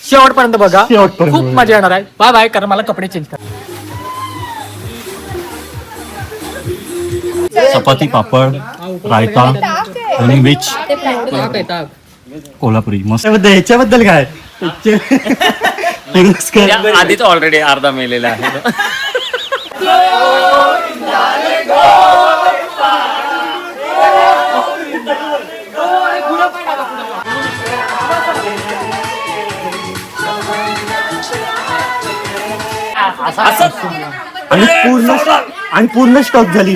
शेवटपर्यंत बघा, खूप मजा येणार आहे. Bye bye. कारण मला कपडे चेंज कर. चपाती, पापड, रायता आणि व्हेज कोल्हापुरी मस्त. ह्याच्याबद्दल काय आधीच ऑलरेडी अर्धा मेलेला आहे. आणि पूर्ण स्टॉक झाली,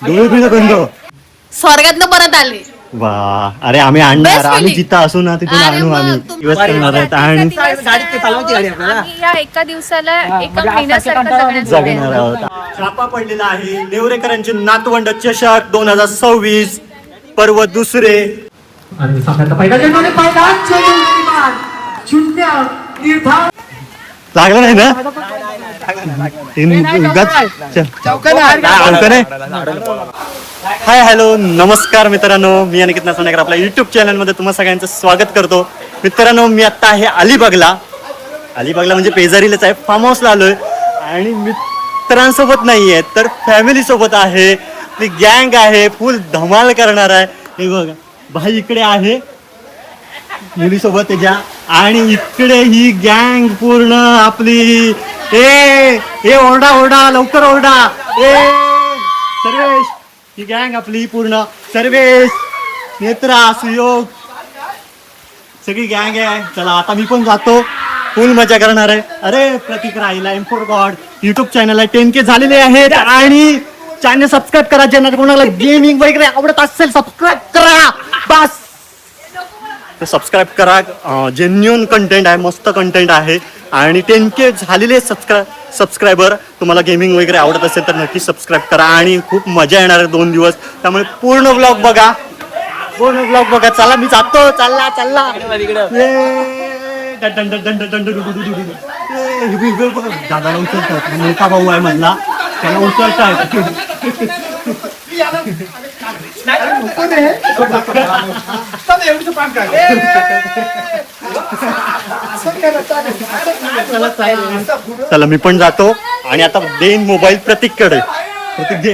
डोळे बिळ बंद. स्वर्गातनं परत आले. वा, अरे आम्ही आणणार, Best आम्ही feeling. जिथं असू ना तिथून अरे आणू मग आम्ही. तुम्ही- दिवस करणार आहेत आणि आम्ही या एका दिवसाला एका महिन्यासारखं जगणार आहोत. छापा पडलेला आहे नेवरेकरांचे नातवंड चषक 2026 पर्व दुसरे. लागलं नाही ना? हाय हॅलो नमस्कार मित्रांनो, मी अनिकेत नासवणेकर आपल्या युट्यूब चॅनलमध्ये तुम्हा सगळ्यांचं स्वागत करतो. मित्रांनो, मी आता आहे अलिबागला म्हणजे पेजारीलाच आहे. फार्म हाऊसला आलोय आणि मित्रांसोबत नाही आहे तर फॅमिली सोबत आहे. ती गँग आहे, फुल धमाल करणार आहे. हे बघा, भाई इकडे आहे मुलीसोबत त्याच्या, आणि इकडे ही गँग पूर्ण आपली. ए ओरडा लवकर ओरडा. सर्वेश, ही गँग आपली पूर्ण. सर्वेश, नेत्रा, सुयोग, सगळी गँग आहे. चला आता मी पण जातो, फुल मजा करणार आहे. अरे प्रतीक राहिला, M4 गॉड युट्यूब चॅनल आहे, 10K झालेले आहेत. आणि चॅनल सबस्क्राईब करा. ज्यांना कोणाला गेमिंग वगैरे आवडत असेल सबस्क्राईब करा, बस सबस्क्राईब करा. जेन्युन कंटेंट आहे, मस्त कंटेंट आहे. आणि 10K झालेले सबस्क्रायबर. तुम्हाला गेमिंग वगैरे आवडत असेल तर नक्की सबस्क्राईब करा. आणि खूप मजा येणार आहे 2 दिवस, त्यामुळे पूर्ण ब्लॉग बघा. चला मी जातो. चालला दादाला उचलतात, मोठा भाऊ आहे म्हणला, त्याला उचलताय. चला मी पण जातो आणि आता देईन मोबाईल प्रतीककडे. प्रतीक दे.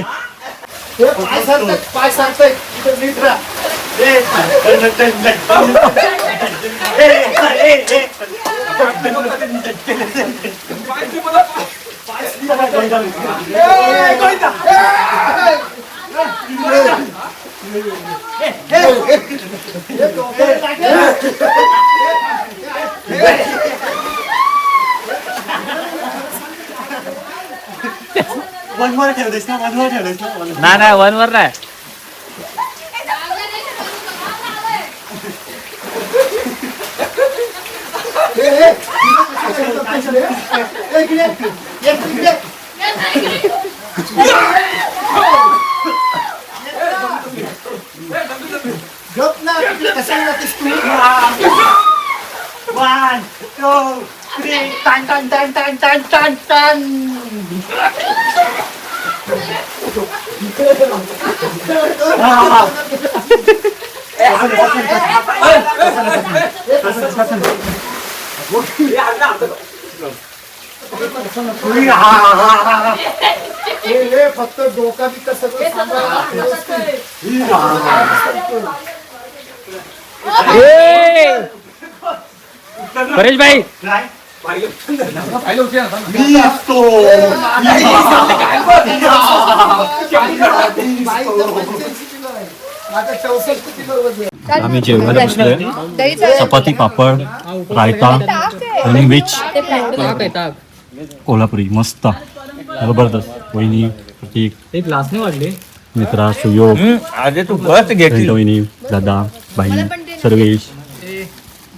वनवर ठेवलेस ना? नाही वनवर नाही. One, two, three, tan. फक्त डोका बी कसं परेश भाई, आम्ही जेवायला बसलोय. चपाती, पापड, रायता आणि व्हेज कोल्हापुरी मस्त जबरदस्त. वहिनी, प्रतीक, एक ग्लास नाही वाढले. मित्रा, सुयोग, आधी तू बस घेतली. वहिनी, दादा, भाई, सर्वेश,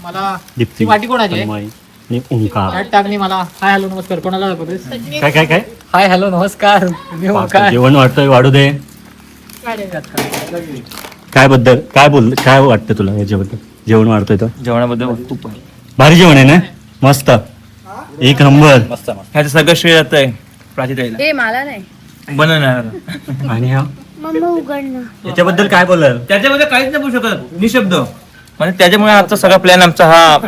मला दीप्ती, वाटी कोणाची आहे? तन्मय आणि ओंकार. टाकणी मला हाय हॅलो नमस्कार कोणाला दाखवतेस? काय हाय हॅलो नमस्कार. मी ओंकार. जेवण वाटतंय, वाढू दे. काय वाटतं तुला याच्याबद्दल? जेवण वाढतंय तर जेवणाबद्दल खूप भारी जेवण आहे ना? मस्त, एक नंबर. ह्याचं सगळं श्रेय जात आहे प्राची ताईला ए मला नाही बनवणार. आणि हा मम्मा उघडणं. याच्याबद्दल काय बोलाल? त्याच्यामध्ये काहीच नाही बोलू शकत निशब्द म्हणजे त्याच्यामुळे आजचा सगळा प्लॅन आमचा हा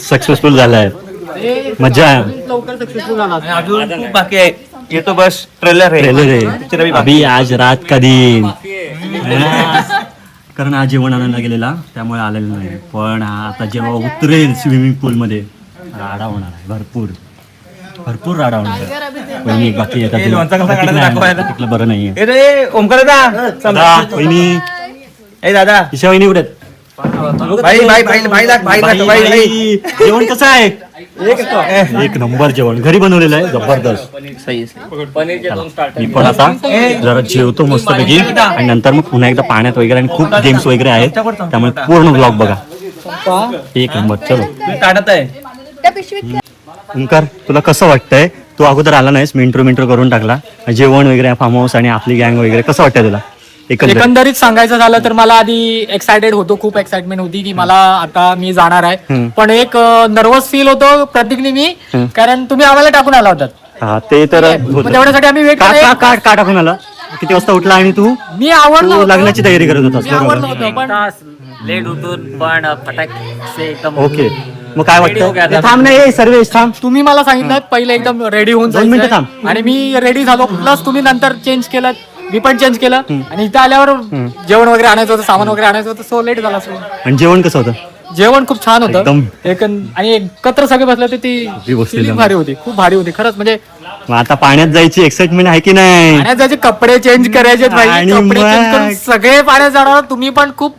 सक्सेसफुल झालाय, मजा आहे. लवकर सक्सेसफुल झाला. आणि अजून खूप बाकी आहे. येतो बस ट्रेलर ट्रेलर आहे अभि आज रात कधी कारण आज जेवण आणायला गेलेला त्यामुळे आलेलं नाही, पण आता जेव्हा उतरेल स्विमिंग पूल मध्ये राडा होणार आहे, भरपूर भरपूर राडा होणार आहे. वहिनी बाकी येतात हे लोणचं कसं काढायचं दाखवायला. तिथलं बरं नाहीये. ए रे ओमकार दादा दादा, वहिनी, ए दादा ईशा वहिनी उडत भाई भाई भाई भाई लाग भाई लाग भाई भाई जेवण कसं आहे? एक नंबर जेवण घरी बनवलेलं आहे, जबरदस्त. पनीरचे दोन स्टार्टर मी पण आता जरा जेवतो मस्तपैकी आणि नंतर मग पुन्हा एकदा पाण्यात वगैरे आणि खूप गेम्स वगैरे आहेत, त्यामुळे पूर्ण ब्लॉग बघा. एक नंबर. चलो काढत आहे. त्या पिशवीत ओंकार, तुला कसं वाटतंय? तू अगोदर आला नाहीस, मी इंट्रो करून टाकला. जेवण वगैरे फार्म हाऊस आणि आपली गँग वगैरे कसं वाटतंय तुला एकंदरीत सांगायचं झालं तर मला आधी एक्सायटेड होतो, खूप एक्साइटमेंट होती की मला आता मी जाणार आहे, पण एक नर्वस फील होतो प्रतीकने मी, कारण तुम्ही आम्हाला टाकून आला होता. हा ते तर मग तेवढ्यासाठी आम्ही वेट का टाकून आला? किती वाजता उठला आणि तू मी आवडलो होतो. लग्नाची तयारी करत मी होतास आवडलो बरोबर? होतो, पण लेट उठून पण फटाक से एकदम ओके, मग काय Ready हो गया वाटतं? था. थांब नाही सर्वेश, थांब. तुम्ही मला सांगितलं पहिले एकदम रेडी होऊन 2 मिनिटं जायचंय. थांब. आणि मी रेडी झालो, प्लस तुम्ही नंतर चेंज केलं, मी पण चेंज केलं, आणि इथं आल्यावर जेवण वगैरे आणायचं होतं, सामान वगैरे आणायचं होतं, सो लेट झाला. आणि जेवण कसं होतं? जेवण खूप छान होतं एकदम. आणि एकत्र सगळे बसले होते, ती बसलेलं. feeling भारी होती, खूप भारी होती खरंच. म्हणजे मग आता पाण्यात जायची एक्साइटमेंट आहे की नाही? पाण्यात जायचे कपडे चेंज करायचे, आणि कपडे मग- चेंज करून सगळे पाण्यात जाणार. तुम्ही पण खूप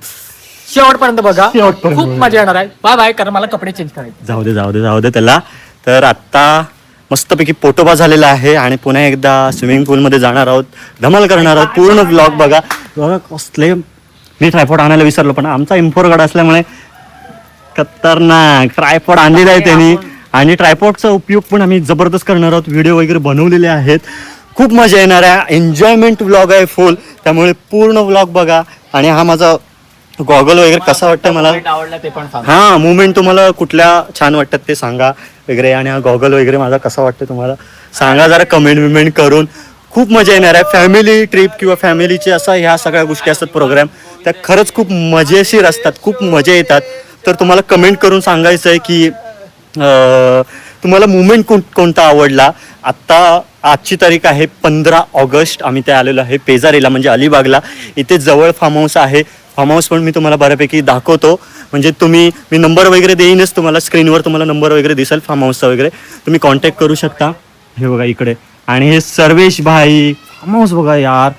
शेवटपर्यंत बघा, शेवटपर्यंत खूप मजा येणार आहे. बाय बाय, कारण मला कपडे चेंज करायचे. जाऊ दे त्याला. तर आता मस्तपैकी पोटोबा झालेला आहे आणि पुन्हा एकदा स्विमिंग पूलमध्ये जाणार आहोत, धमाल करणार आहोत. पूर्ण ब्लॉग बघा. कसले मी ट्रायपॉड आणायला विसरलो, पण आमचा इम्फोरगड असल्यामुळे खतरनाक ट्रायपॉड आणलेला आहे त्यांनी, आणि ट्रायपॉडचा उपयोग पण आम्ही जबरदस्त करणार आहोत. व्हिडिओ वगैरे बनवलेले आहेत, खूप मजा येणार आहे. एन्जॉयमेंट व्लॉग आहे फुल, त्यामुळे पूर्ण व्लॉग बघा. आणि हा माझा गॉगल वगैरे कसा वाटतं मला, आवडलं ते पण सांग. हा मुवमेंट तुम्हाला कुठल्या छान वाटतात ते सांगा वगैरे. आणि हा गॉगल वगैरे माझा कसा वाटतं तुम्हाला सांगा जरा कमेंट करून. खूप मजा येणार आहे. फॅमिली ट्रिप किंवा फॅमिलीचे असं ह्या सगळ्या गोष्टी असतात प्रोग्राम, त्या खरंच खूप मजेशीर असतात, खूप मजा येतात. तर तुम्हाला कमेंट करून सांगायचं आहे की तुम्हाला मुवमेंट कोणता आवडला. आत्ता आजची तारीख आहे 15 ऑगस्ट. आम्ही ते आलेलो आहे पेजारीला, म्हणजे अलिबागला. इथे जवळ फार्म हाऊस आहे. फार्म हाऊस पण मी तुम्हाला बऱ्यापैकी दाखवतो, म्हणजे मी नंबर वगैरे देईनच तुम्हाला, स्क्रीनवर तुम्हाला नंबर वगैरे दिसेल फार्म हाऊसचा वगैरे, तुम्ही कॉन्टॅक्ट करू शकता. हे बघा इकडे. आणि हे सर्वेश भाई फार्म हाऊस बघा यार,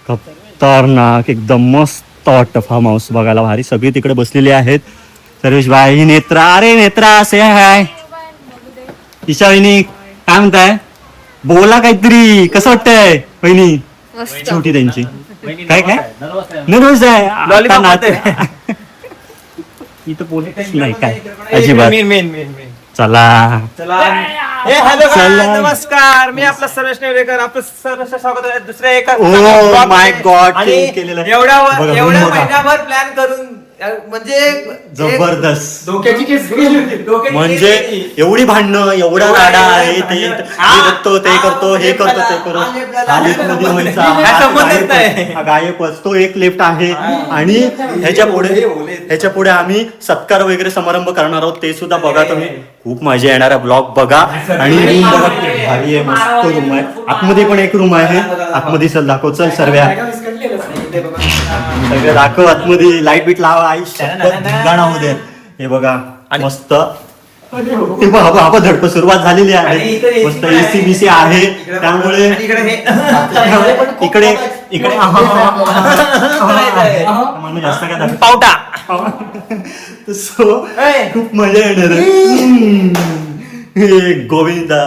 खतरनाक एकदम मस्त वाटतं फार्म हाऊस बघायला, भारी. सगळी तिकडे बसलेली आहेत. सर्वेश भाई, ही नेत्रा, अरे नेत्रा असे आहे. ईशा वहिनी काय म्हणताय? बोला काहीतरी, कसं वाटतंय वहिनी? छोटी त्यांची काय नर्वस आहे आता नाच- इथं बोलतच नाही काय अजिबात. चला हॅलो नमस्कार, मी आपला सर्वेश नेवरेकर, आपलं सर्वस्व स्वागत आहे दुसऱ्या एका ओ माय गॉड, आणि बघा, एवढ्या बघा. महिन्याभर प्लॅन करून म्हणजे जबरदस्त. डोक्याची केस गेली. म्हणजे एवढी भांडणं, एवढा राडा आहे, ते बघतो, ते करतो, हे करतो, ते करतो. हा लेफ्ट मध्ये व्हायचा, काय संबंधच नाही. हा गायकच, तो एक लेफ्ट आहे. आणि ह्याच्या पुढे आम्ही सत्कार वगैरे समारंभ करणार आहोत, ते सुद्धा बघा तुम्ही. खूप मजा येणार आहे. ब्लॉग बघा. आणि रूम बघा किती भारी आहे, मस्त रूम आहे. आतमध्ये पण एक रूम आहे, आतमध्ये चल दाखव, चल सर्व्या सगळं दाखव आतमध्ये. लाईट बीट लावा, आई गाणं होऊ दे. हे बघा मस्त. हे बघा, आपण धडपड सुरुवात झालेली आहे. मस्त एसी बीसी आहे, त्यामुळे इकडे जास्त काय दाखव पावटा सो खूप मजा येणार आहे. गोविंदा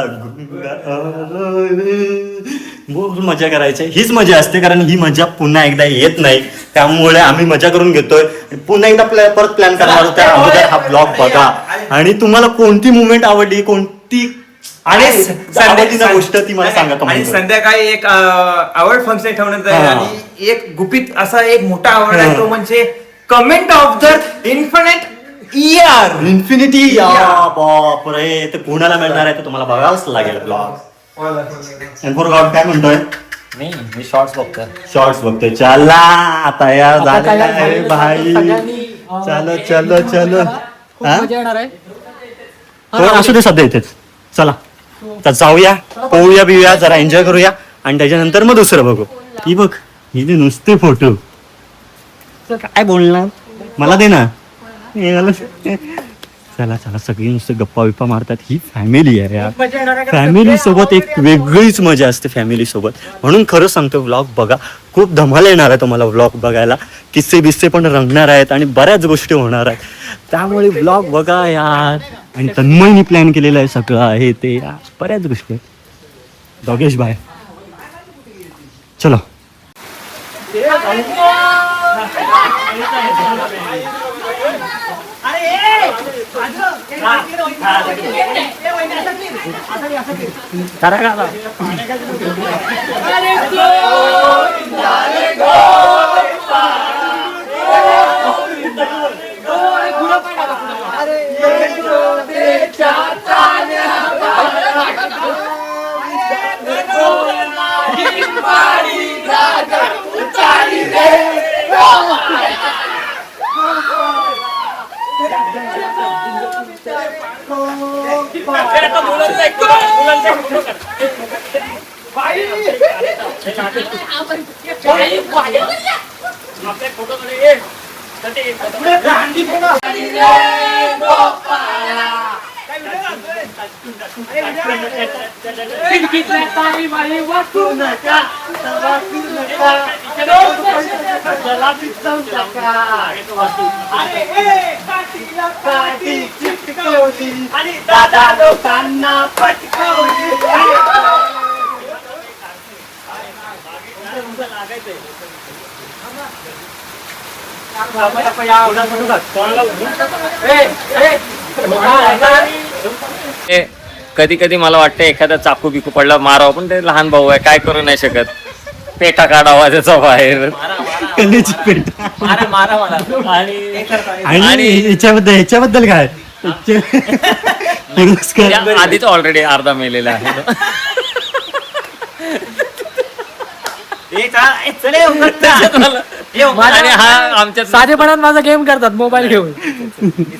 मजा करायची, हीच मजा असते, कारण ही मजा पुन्हा एकदा येत नाही. त्यामुळे आम्ही मजा करून घेतोय. पुन्हा एकदा परत प्लॅन करणार आहोत. त्या अगोदर हा ब्लॉग बघा. आणि तुम्हाला कोणती मुवमेंट आवडली, कोणती आणि आवडली ना गोष्ट, ती मला सांगा आणि comment वर. संध्याकाळी एक आवड फंक्शन ठेवण्यात आहे. आणि एक गुपित असा एक मोठा आवड आहे, तो म्हणजे comment of the infinite year. Infinity. बापरे, ते कोणाला मिळणार आहे, तर तुम्हाला बघावंच लागेल ब्लॉग. एन्फोर गॉड काय म्हणतोय? मी शॉर्ट्स बघतो. शॉर्ट्स बघतोय. चला आता या आता झालेलं तयार आहे झालेलं आहे. भाई. सगळ्यांनी, चलो चलो चलो. खूप हा? मजा येणार आहे. हो, असू दे सध्या इथेच. चला तर जाऊया, पोहूया बिऊया, जरा एन्जॉय करूया आणि त्याच्यानंतर मग दुसरं बघू. ही बघ, हिचे नुसते फोटो. काय बोलणार, मला दे ना. चला चला, सगळी नुसते गप्पा बिप्पा मारतात. ही फॅमिली आहे यार. मजा येणार आहे. फॅमिली सोबत एक वेगळीच मजा असते फॅमिली सोबत. म्हणून खरं सांगतो, व्लॉग बघा, खूप धमाल येणार आहे तुम्हाला व्लॉग बघायला. किस्से बिस्से पण रंगणार आहेत आणि बऱ्याच गोष्टी होणार आहेत. त्यामुळे व्लॉग बघा यार. आणि तन्मयनी प्लॅन केलेलं आहे सगळं आहे ते यार. बऱ्याच गोष्टी आहेत. दोघेश बाय, चलो. कधी कधी मला वाटतं एखादा चाकू बिकू पडला मारावं, पण ते लहान भाऊ आहे, काय करू नाही शकत. पेटा काढावा त्याचा बाहेर. कलेची पेट. मारा मला. आणि ह्याच्याबद्दल काय पुरस्कार आधीच ऑलरेडी अर्धा मेलेला आहे. आणि हा आमच्या साधेपणात माझा गेम करतात मोबाईल घेऊन.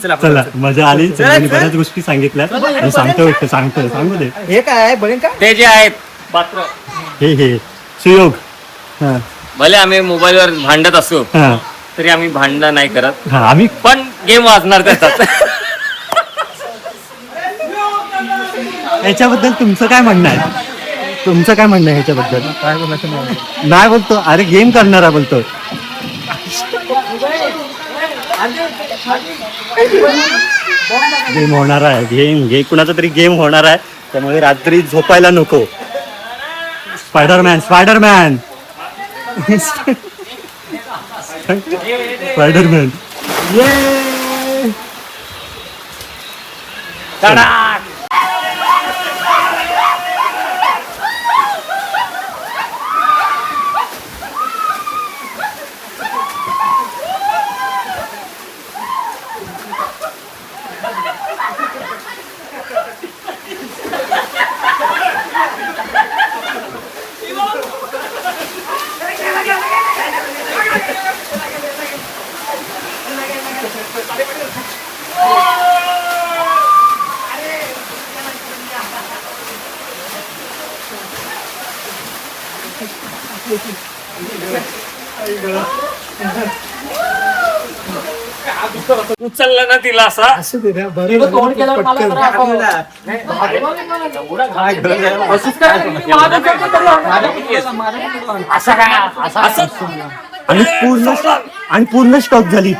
चला, मजा आली. चला, बऱ्याच गोष्टी सांगितल्या. मी सांगू दे. हे काय बघेन का? ते जे आहेत पात्र, हे सुयोग. हा भले आम्ही मोबाईलवर भांडत असू हा तरी आम्ही भांडण नाही करत, हा. आम्ही पण गेम वाजणार त्याच्यात. याच्याबद्दल तुमचं काय म्हणणं आहे? ह्याच्याबद्दल काय बोलायचं? नाही बोलतो, अरे गेम करणारा बोलतो. गेम होणार आहे. गेम कुणाचा तरी गेम होणार आहे. त्यामुळे रात्री झोपायला नको. स्पायडरमॅन स्पायडरमॅन ये. उचललं ना तिला असा. तोंड केल्यावर मला जरा आणि पूर्ण स्टॉक झाली.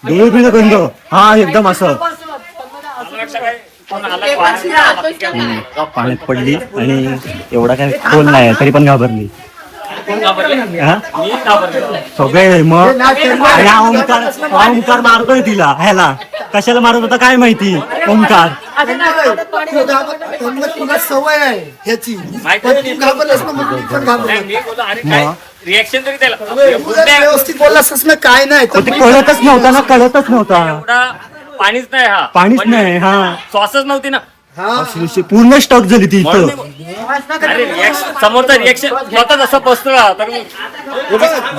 डोळे बिळ बंद. हा एकदम असं पाण्यात पडली आणि एवढा काय खोल नाही तरी पण घाबरली. सगळे मग ओंकार मारतोय तिला. ह्याला कशाला मारत होता काय माहिती. ओंकार तुला सवय आहे ह्याची, पण तू घाबरलास ना, मग मी पण घाबरलो. रिएक्शन तरी त्याला व्यवस्थित बोललास ना, काय नाही तर ते कळतच नव्हता. एवढा पाणीच नाही. हा पाणीच म्हणजे नाही. हा श्वासच नव्हती ना. पूर्ण स्टॉक झाली ती इथं. अरे समोरचा रिएक्शन स्वतः जसं बसतो तर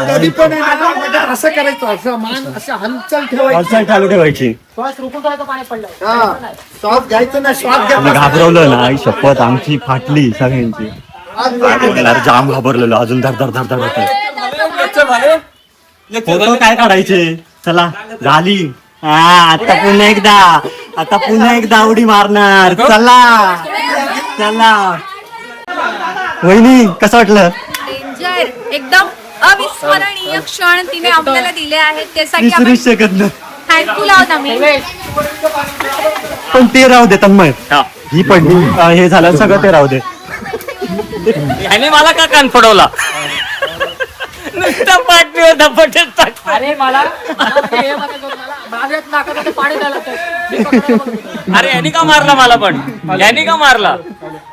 कधी पण आहे ना, म्हणजे असं करायचं, असं मान असं हालचाल ठेवायची. हालचाल चालू ठेवायची. श्वास रोखून ठेवायचं, पाण्यात पडलं. हा, श्वास घ्यायचं ना, श्वास आम्ही घ्यायचा. घाबरवलं ना, आई शपथ आमची फाटली सगळ्यांची. अरे जाम घाबरलेलो, अजून धर धर धर धर होतं. फोटो काय काढायचे, चला झाली. आता पुन्हा एकदा उडी मारणार. चला चला. वहिनी कसं वाटलं? डेंजर, एकदम अविस्मरणीय क्षण तिने आपल्याला दिले आहेत, त्यासाठी विसरू आपण शकत नाही. थँकफुल आहोत आम्ही. पण ते राहू दे तन्मय, हा. ही पण हे झालं सगळं ते राहू दे. ह्याने मला का कान पडवला नुसतं पाठीवर धपटच टाकतो. अरे मला हे म्हणायचं होतं, माझ्याच नाकात पाणी झालं होतं. मी पकडायला बघत होतो. अरे यांनी का मारला मला पण यांनी का मारला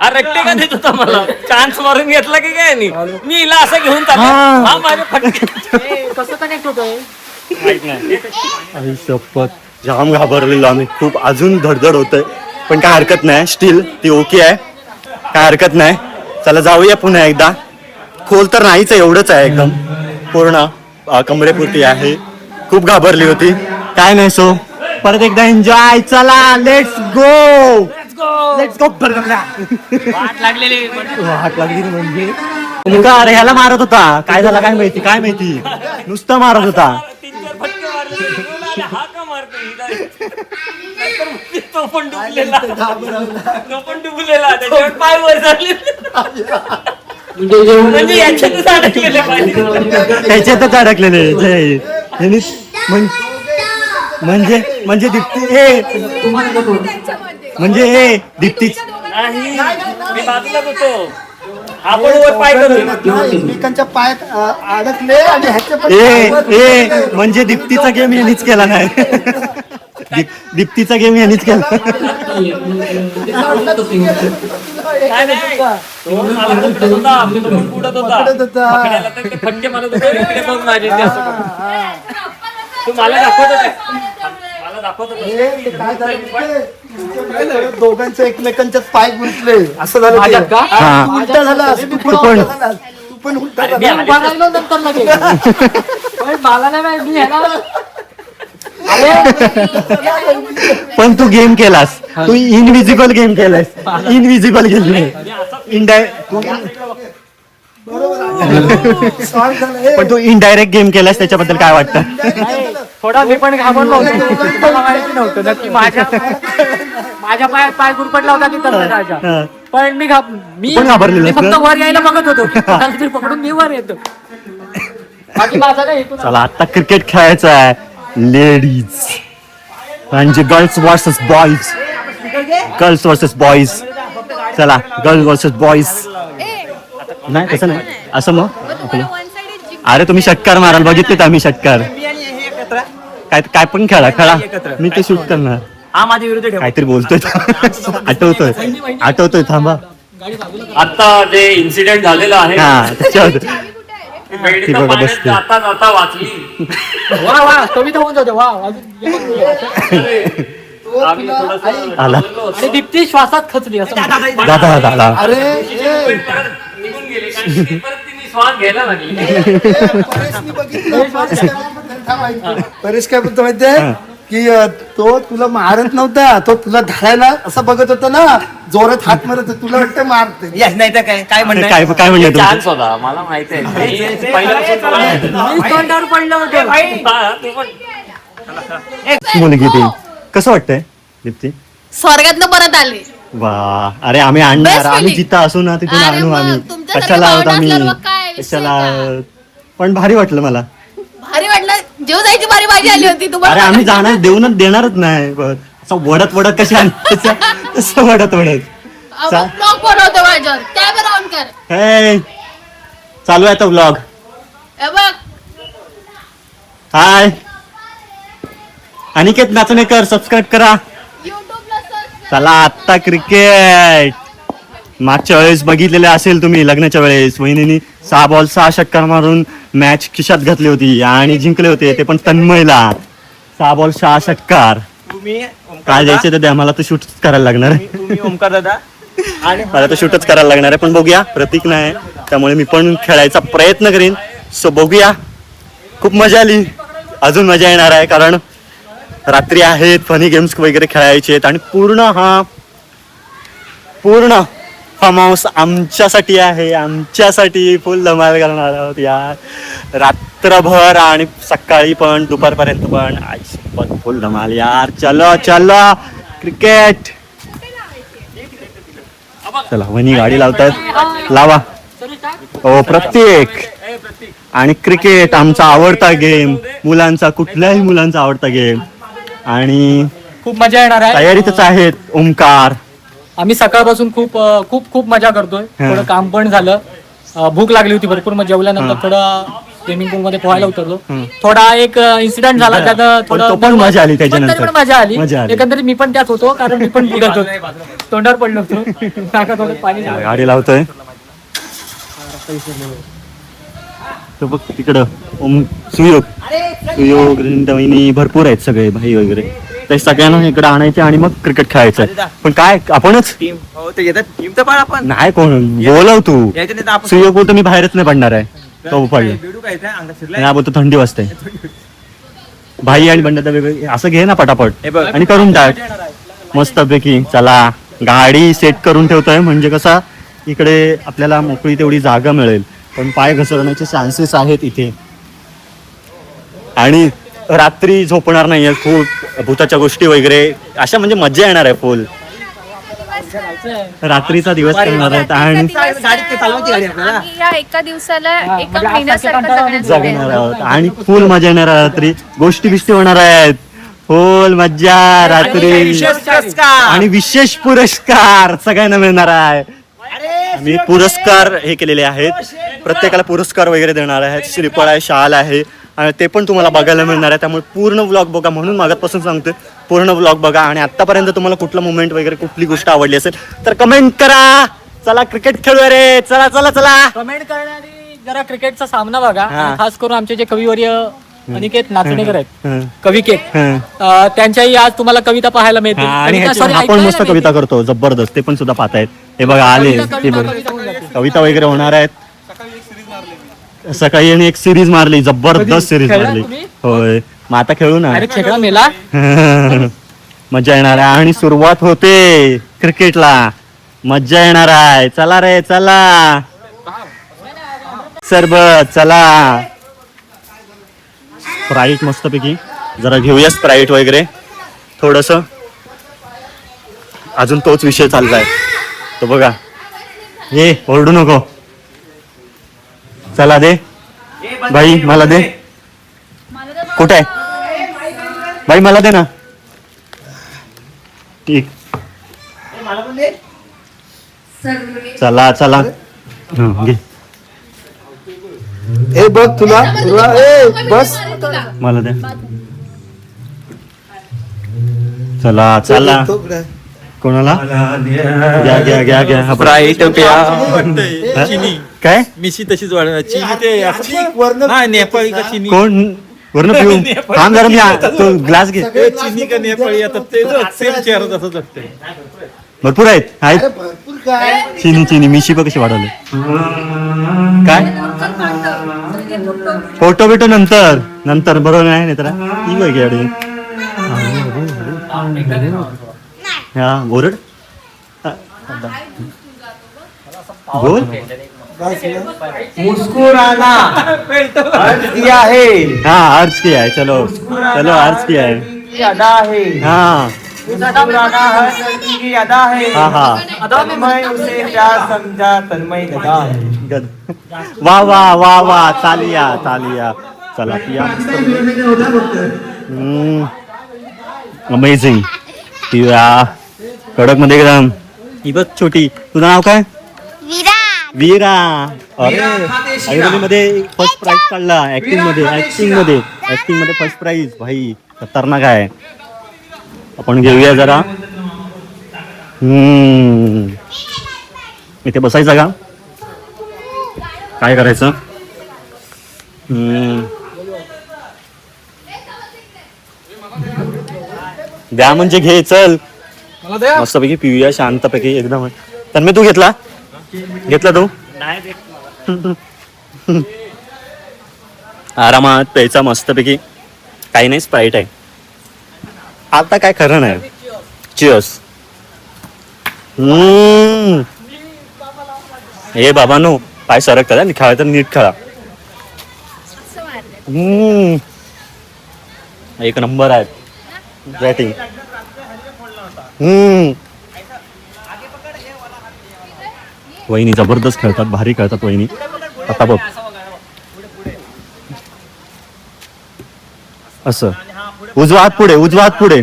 अरे रट्टे का देत होता मला चान्स मारून घेतला की काय यांनी मी हिला असं घेऊन चाललो हा माझे फटके हे कसं कनेक्ट होतोय? माहित नाही आई शपथ जाम घाबरलेलो आम्ही खूप. अजून धडधड होतंय पण काय हरकत नाही. स्टील ती ओके आहे, काय हरकत नाही. चला जाऊया पुन्हा एकदा. खोल तर नाहीच आहे, एवढंच आहे एकदम पूर्ण कमरेपुरती आहे. खूप घाबरली होती, काय नाही. सो परत एकदा एन्जॉय. चला लेट्स गो. वाट लागलेली हात लागली रे म्हणजे मुलगा अरे ह्याला मारत होता. काय झालं काय माहिती नुसतं मारत होता. 3-4 फटके मारले हा का मारतो नंतर तो पण डुबलेला त्याच्यावर पाय वर झाले म्हणजे याच्यातच अडकलेले पाहिजे त्याच्यातच अडकलेले जय. यांनी म्हणजे दीप्ती म्हणजे दीप्ती नाही मी बाजूलाच होतो आपण वर पाय करू एकमेकांच्या पायात अडकले आणि ह्याचे पण म्हणजे दीप्तीचा गेम यांनीच केला नाही. दीप्तीचा गेम यांनीच केला. काय नाही तो मला उडत होता मी तो उडत होता पकडायला तर ते फटके मारत होते इकडे बघ माझे ते असं बघ. तू मला दाखवत होता हे काय झालं, दोघांचे एकमेकांच्यात पाय गुंतले असं झालं ते. माझ्यात का? हा, तू उलटा झालास, तू पण पण. उलटा झालास, तू पण उलटा अरे, झालास. मी बघायला नंतर लगेच. पण मला नाही माहिती, मी ह्याला पण तू गेम केलास, तू इनविजिबल गेम केलास. इनविजिबल गेम Solve झालं. हे, पण तू इनडायरेक्ट गेम केलास त्याच्याबद्दल काय वाटतं? थोडा मी पण घाबरलो होतो. मला माहिती नव्हतं नक्की माझ्या पायात पाय गुरपटला होता की तंत्रज्ञानाच्या. हा. पण मी पण घाबरलेलं मी फक्त ना? वर यायला बघत होतो. कोणाला तरी पकडून मी वर येतो. बाकी माझा काय हेतू चला आता क्रिकेट खेळायचं आहे. लेडीज म्हणजे girls versus boys. Girls versus boys. चला गर्ल्स वर्सेस बॉईज. नाही तसं नाही, असं मग आपलं. अरे तुम्ही षटकार माराल, बघितलेत आम्ही षटकार. काय पण खेळा मी ते शूट करणार. हा माझ्या विरुद्ध ठेव. काहीतरी बोलतोय. आठवतोय थांबा. आता जे इन्सिडेंट झालेलं आहे हा त्याच्यावर वेळीचं ती बघा पाण्यात बसते. जाता जाता वाचली वा वा कविता होऊन जाते. वा आम्ही थोडंसं आला. आणि दीप्ती श्वासात खचली असं म्हणतात. दादा अरे हे, निघून गेले कारण की परत तिने श्वास घ्यायला लागली परेशनी बघितलं. परेश काय बोलतो माहितीये की तो तुला मारत नव्हता, तो तुला धरायला असं बघत होता ना, जोरात हात मारत होता. तुला वाटतं मारते. Yes, नाही तर काय म्हणणं काय म्हणलं तुमचं? चान्स होता मला माहिती आहे मी पहिल्यापासून तुला माहिती आहे. मी तोंडावर पडलं होतं. हा, तू पण मुलगी ती कसं वाटतंय दीप्ती? स्वर्गातनं परत आले. वा अरे आम्ही आणणार. Best आम्ही feeling. जिथं असू ना तिथून अरे आणू मग, आम्ही. तुमच्यासारखे कशाला आहोत पाहुणे आम्ही असल्यावर मग काय विषय कशाला. का? पण भारी वाटलं मला. भारी वाटलं, जीव जायची बारी माझी आली होती अरे तुम्हाला. आम्ही जाणार देणारच नाही. बरं. असं वडत कशी असं वडत ब्लॉग बनवतो माझ्यावर, कॅमेरा ऑन कर. हे चालू आहे तो व्लॉग. हे बघ, हाय अनिकेत नाचणेकर, सबस्क्राईब करा. युट्यूबला सर्च चला आत्ता क्रिकेट. मागच्या वेळेस बघितलेले असेल तुम्ही, लग्नाच्या वेळेस वहिनीनी 6 बॉल 6 षटकार मारून मॅच खिशात घातली होती आणि जिंकले होते, ते पण तन्मयला. 6 बॉल 6 षटकार. तुम्ही काय द्यायचे तर द्या, मला तर शूट करायला लागणार आहे. तुम्ही ओमकार दादा आणि मला तर शूटच करायला लागणार आहे, पण बघूया, प्रतीक नाही त्यामुळे मी पण खेळायचा प्रयत्न करीन. सो बघूया. खूप मजा आली, अजून मजा येणार आहे, कारण रात्री आहेत, फनी गेम्स वगैरे खेळायचे आहेत आणि पूर्ण फार्म हाऊस आमच्यासाठी आहे, आमच्यासाठी फुल धमाल करणार आहोत यार. रात्रभर आणि सकाळी पण, दुपारपर्यंत पण, पण फुल धमाल यार. चलो चलो क्रिकेट. चला वनी गाडी लावतात, लावा. हो प्रत्येक. आणि क्रिकेट आमचा आवडता गेम, मुलांचा, कुठल्याही मुलांचा आवडता गेम. आणि खूप मजा येणार आहे. तयारीतच आहेत ओमकार. आम्ही सकाळपासून खूप खूप खूप मजा करतोय. थोडं काम पण झालं, भूक लागली होती भरपूर, मग जेवल्यानंतर थोडं स्विमिंग पूल मध्ये पोहायला उतरलो. थोडा एक इन्सिडेंट झाला, त्यात पण तो पण मजा आली त्याच्यानंतर. पण मजा आली. मजा आली. एकंदरीत मी पण त्यात होतो, कारण मी पण बुडत होतो, तोंडावर पडलो होतो. नाका तोंडात पाणी झालं. गाडी लावतोय तो बघ तिकडं. सुयोग वहिनी भरपूर आहेत, सगळे भाई वगैरे. ते सगळ्यांना इकडे आणायचे आणि मग क्रिकेट खेळायचं. पण काय आपणच टीम हो ते येतात, टीम तर पाड आपण नाही, कोण बोलव तू. यायचं नाही तर आपण सुयोग बोलतो मी बाहेरच नाही पडणार आहे, तो पडलं. बेडू काय इथे अंगात शिरलाय. नाही बोलतो थंडी वाजते. भाई आणि बंडा वेगळे असं घे ना पटापट हे बघ. आणि करून टाक मस्तपैकी. चला गाडी सेट करून ठेवतोय, म्हणजे कसा इकडे आपल्याला मोकळी तेवढी जागा मिळेल, पण पाय घसरण्याचे चान्सेस आहेत इथे. आणि रात्री झोपणार नाहीये, खूप भूताच्या गोष्टी वगैरे अशा, म्हणजे मजा येणार आहे फुल. रात्रीचा दिवस करणार आहेत आणि आम्ही या एका दिवसाला एका महिन्यासारखं जगणार आहोत आणि फुल मजा येणार आहे. रात्री गोष्टी बिष्टी होणार आहेत, फुल मज्जा रात्री. आणि विशेष पुरस्कार सगळ्यांना मिळणार आहे. मी पुरस्कार हे केलेले आहेत, प्रत्येकाला पुरस्कार वगैरे देणार आहेत. श्रीफळ आहे, शाल आहे, आणि ते पण तुम्हाला बघायला मिळणार आहे. त्यामुळे पूर्ण व्लॉग बघा, म्हणून मागापासून सांगतोय पूर्ण व्लॉग बघा. आणि आतापर्यंत तुम्हाला कुठलं मुवमेंट वगैरे कुठली गोष्ट आवडली असेल तर कमेंट करा. चला क्रिकेट खेळूया रे, चला चला चला. कमेंट करणारी जरा क्रिकेटचा सामना बघा. आणि खास करून आमचे जे कविवर्य अनिकेत नाचणेकर आहेत, कविकेत, त्यांच्याही आज तुम्हाला कविता पाहायला मिळतील. आणि कविता, sorry, आपण ऐकायला मस्त मिळतील. कविता करतो जबरदस्त, ते पण सुद्धा पाहतायत. हे बघा आले ते बघा, कविता वगैरे होणार आहेत. सकाळी आणि एक सिरीज मारली, जबरदस्त सिरीज खेळला मारली. तुम्ही? होय, मग आता खेळू ना. अरे खेकडा मेला. मजा येणार आहे आणि सुरुवात होते क्रिकेटला. मजा येणार आहे. चला रे चला, सरबत चला. स्प्राईट मस्तपैकी जरा घेऊया, स्प्राईट वगैरे थोडस. अजून तोच विषय चाललाय तो बघा. हे ओरडू नको, चला दे भाई, मला दे. कुठे आहे भाई, मला दे ना. ठीक, चला चला. घे, ए बघ तुला ए बस मला दे. चला चला. तो कुठे आहे? कोणाला घ्या घ्या घ्या घ्या. Sprite प्या. काय मिशी तशीच वाढणार चिनी ते ठीक, वरनं नाही नेपाळी का चिनी कोण वर्ण पिऊ थांब जरा, मी तो ग्लास घे. चिनी का नेपाळी आता ते सेम चेहरा तसंच असते. भरपूर आहेत आहेत. अरे भरपूर काय चिनी चिनी मिशी बघ कशी वाढवली. काय फोटो बिटो नंतर नंतर बरोबर नाही नाही तर ही बघ गाडी. हा ओरड बोल. मुस्कुराना अर्ज दिया है, हा अर्ज किया है. चलो चलो अर्ज किया है. की अदा है, हाँ मुस्कुराना हर लड़की की अदा है. हाँ हाँ. तन्मय उसे प्यार समझा, तन्मय गदा है. गद. वा वा वा वा, तालिया तालिया. चला पिया. अमेझिंग. पिया कडक मध्ये एकदम. ही बघ छोटी. तुझं नाव काय? वीरा. अरे आयुर्वेदी मध्ये फर्स्ट प्राइज काढला. ऍक्टिंग मध्ये फर्स्ट प्राइज. भाई खतरनाक आहे. आपण घेऊया जरा. इथे बसायचं का? काय करायचं? द्या म्हणजे घे चल मला द्या. मस्तपैकी पिऊया शांतपैकी एकदम. तन्मय तू घेतला तू आरामात प्यायचा मस्तपैकी. काही नाही स्प्राईट आहे आता काय खरं नाही. चिअर्स. हे बाबांनो पाय सरकतात आणि खेळा तर नीट खेळा. एक नंबर आहे बॅटिंग. वहिनी जबरदस्त खेळतात, भारी खेळतात वहिनी. आता बघ असं उजवा हात पुढे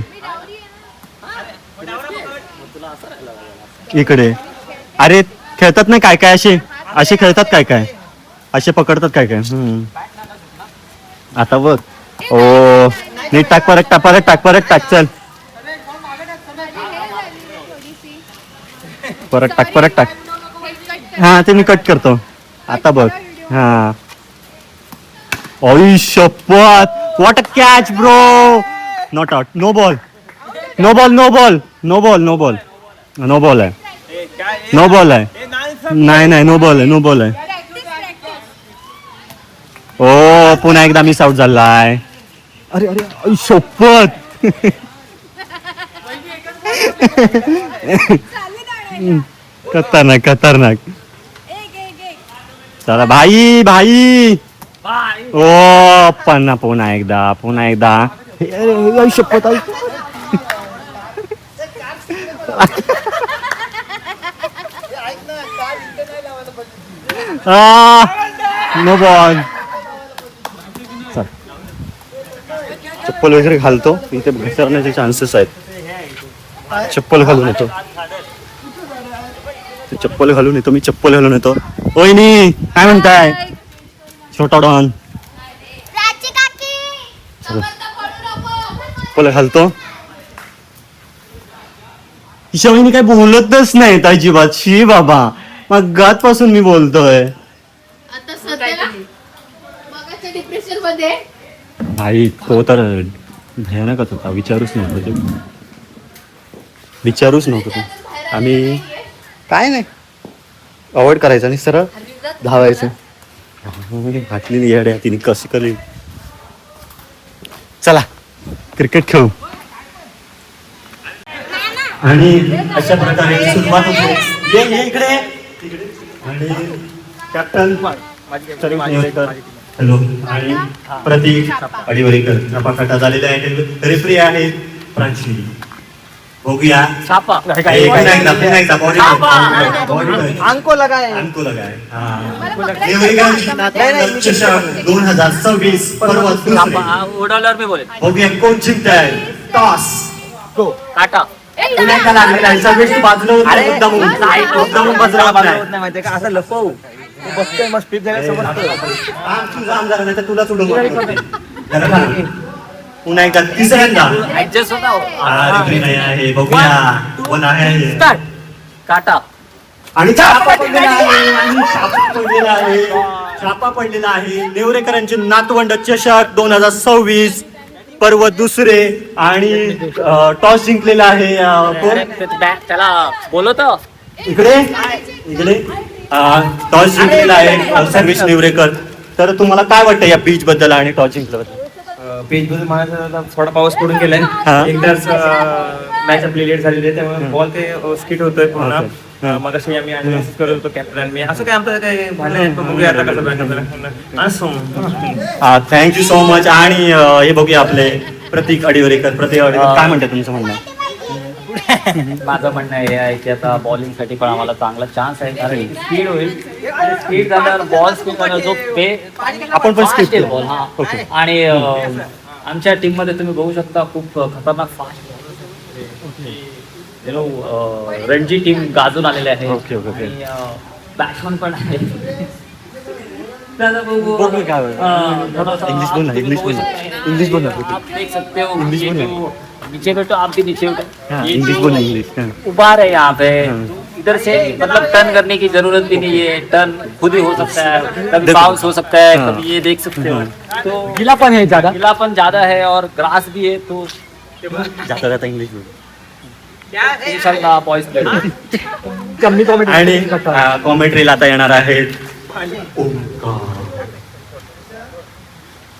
इकडे. अरे खेळतात नाही काय काय असे खेळतात काय असे पकडतात काय आता बघ. ओ नीट टाक परत टाक चल परत टाक. हा ते मी कट करतो आता बघ. हा ओय शपथ. What a catch bro. Not out. No ball आहे. नो बॉल आहे. नाही नो बॉल आहे. ओ पुन्हा एकदा मिस आउट झालाय. अरे शपथ. खतरनाक. चला भाई. ओ पुन्हा एकदा. शपथ. No ball. चप्पल वगैरे घालतो इथे घसरण्याचे चान्सेस आहेत. चप्पल घालून येतो मी. चप्पल घालून येतो. वहिनी काय म्हणताय. छोटा डॉन. चप्पल घालतो. ईशा वहिनी काय बोलतच नाही अजिबात. शी बाबा मगात पासून मी बोलतोय. आता सध्याला मगाच्या डिप्रेशन मध्ये भाई तो तर भयानकच होता. विचारूच नको तू. आम्ही काय नाही अवॉइड करायचं आणि सरळ धावायचं. घातलेली येड्या तिने कशी केली. चला क्रिकेट खेळू. आणि अशा प्रकारे सुरुवात होते. ये इकडे. आणि कॅप्टन हॅलो आणि प्रतीक अडिवरेकर छापाकाटा झालेले आहे. रेफरी आहे प्रांशी. बघूया अंको लगाए 2026 उडवल्यावर मी बोलेन. बघूया कोण जिंकताय. टॉस काटा. पुण्याला लागलेला आहे. सगळेच बाजूला होते. मुद्दामून बाजूला लागलाय. माहितीये का असं लपवू बघतोय मग स्पीड झाल्या समजतं. तुझा आमदार नाही तर तुला सोडून पुन्हा एकदा तिसऱ्यांदा ऍडजस्ट होता. रेफरी नाही आहे. बघूया कोण आहे. काटा. आणि छापा पडलेला आहे. नेवरेकरांचे नातवंड चषक 2026 पर्व दुसरे. आणि टॉस जिंकलेला आहे कोण. त्याला बोलवत इकडे टॉस जिंकलेला आहे सर्वेश नेवरेकर. तर तुम्हाला काय वाटतं या बीच बद्दल आणि टॉस जिंकल्याबद्दल. पेज मध्ये मला थोडा पाऊस पडून गेलाय. एकदाच मॅच आपली लेट झालेली आहे त्यामुळे बॉल ते स्किट होतोय पूर्ण. मग अशी आम्ही अनालिसिस करत होतो कॅप्टन मी. असं काय आमचं काही भांडण बघूया आता कसं. Thank you so much. आणि हे बघूया आपले प्रतीक अडिवरेकर. काय म्हणतात तुमचं म्हणणं. माझं म्हणणं हे आहे की आता बॉलिंग साठी पण आम्हाला चांगला चान्स आहे कारण स्पीड होईल. स्पीड झाल्यावर बॉल स्पीड जो पे आपण पण स्किप केलं. बॉल. हा आणि आमच्या टीम मध्ये तुम्ही बघू शकता खूप खतरनाक फास्ट रणजी टीम गाजून आलेले आहे. ओके. बॅट्समन पण आहे. इंग्लिश बोल. आप देख सकते हो नीचे बैठो आप भी नीचे इंग्लिश बोल. इंग्लिश उबार है यहाँ पे. इधर से मतलब टर्न करने की जरूरत भी नहीं है. टर्न खुद ही हो सकता है. कभी बाउंस हो सकता है. कभी ये देख सकते हो. तो गिलापन है ज्यादा. गिलापन ज्यादा है और ग्रास भी है तो जाता जाता इंग्लिश कमी कॉमेडी आणि कॉमेंट्रीला आता येणार आहेत